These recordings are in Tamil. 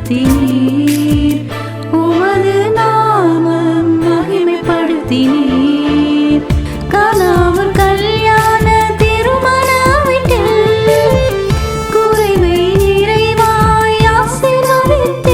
வெளிப்படுத்தினீர். உமது நாமம் மகிமைப்படுத்தினீர். கானாவூர் கல்யாண திருமண வீட்டில் குறைவை நிறைவாய் ஆசீர்வதித்தீர்.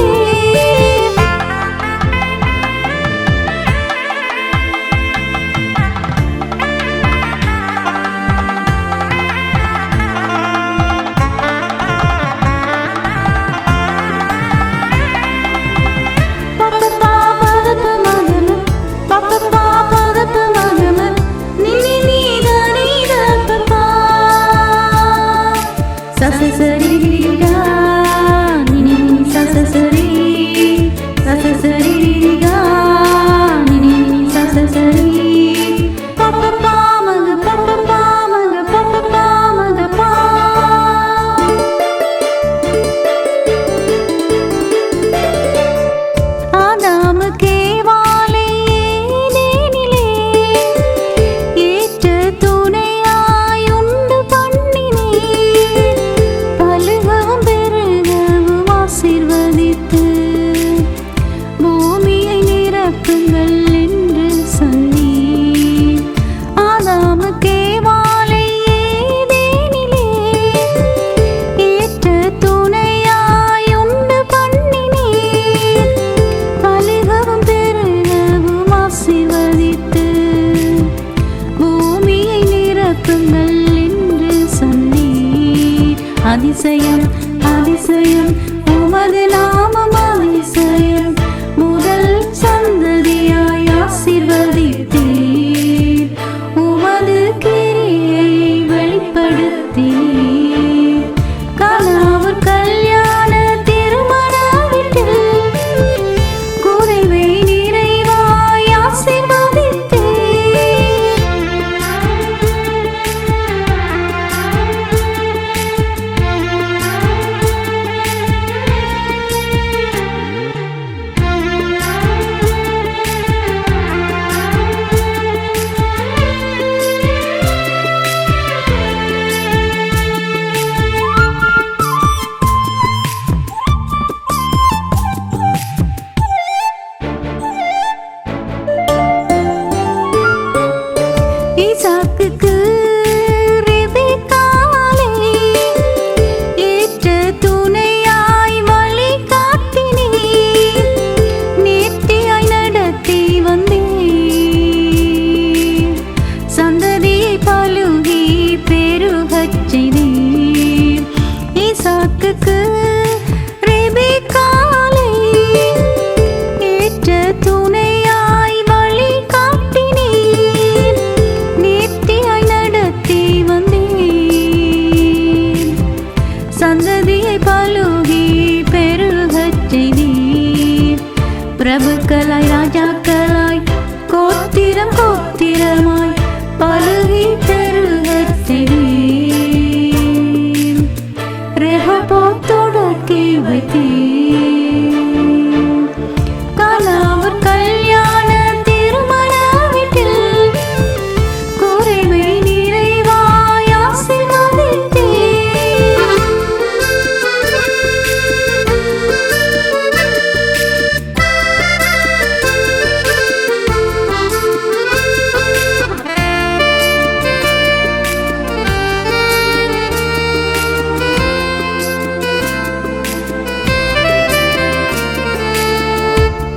அதிசயம் அதிசயம் உமது நாமம் அதிசயம். முதல் சந்ததியாய் ஆசீர்வதித்தீர். உமது கிரியை வெளிப்படுத்தினீர். கானாவூர் கல்யாண திருமண வீட்டில் குறைவை நிறைவாய் ஆசீர்வதித்தீர். ஈசாக்குக்கு ரெபெக்காளை ஏற்ற துணையாய் வழிகாட்டினீர். நேர்த்தியாய் நடத்தி வந்தீர். சந்ததியை பலுகி பெருகச் செய்தீர். ஈசாக்குக்கு ரெபெக்காளை ஏற்ற துணையாய் வழிகாட்டினீர். நேர்த்தியாய் நடத்தி வந்தீர். சந்ததியை பலுகி பெருகச் செய்தீர். பிரபுக்களாய் ராஜாக்களாய் கோத்திரம் கோத்திரமாய் பலுகி பெருகச் செய்தீர். ரெஹோபோத் தொடக்கி வைத்தீர். கானாவூர் கல்யாண திருமண வீட்டில் குறைவை நிறைவாய் ஆசீர்வதித்தீர்.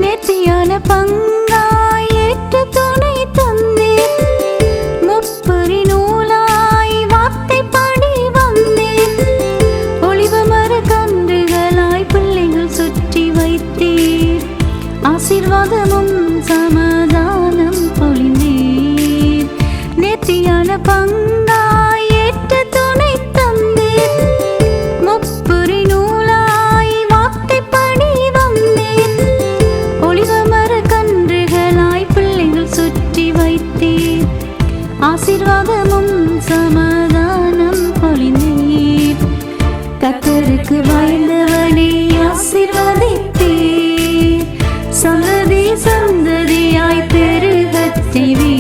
நேர்த்தியான பங்காய் ஏற்ற துணை தந்தீர். முப்பரி நூலாய் வார்த்தைப்படி வந்தீர். ஒளிவ மர கன்றுகளாய் பிள்ளைகள் சுற்றி வைத்தீர். ஆசீர்வாதமும் சமாதானம் பொழிந்தீர். நேர்த்தியான பங்காய் ஏற்ற துணை தந்தீர். முப்பரி நூலாய் வார்த்தைப்படி வந்தீர். ஒளிவ மர கன்றுகளாய் பிள்ளைகள் சுற்றி வைத்தீர். ஆசீர்வாதமும் சமாதானம் பொழிந்தீர். கர்த்தருக்கு பயந்தவனை ஆசீர்வதித்தீர். சந்ததி சந்ததியாய் பெருகச் செய்வீர்.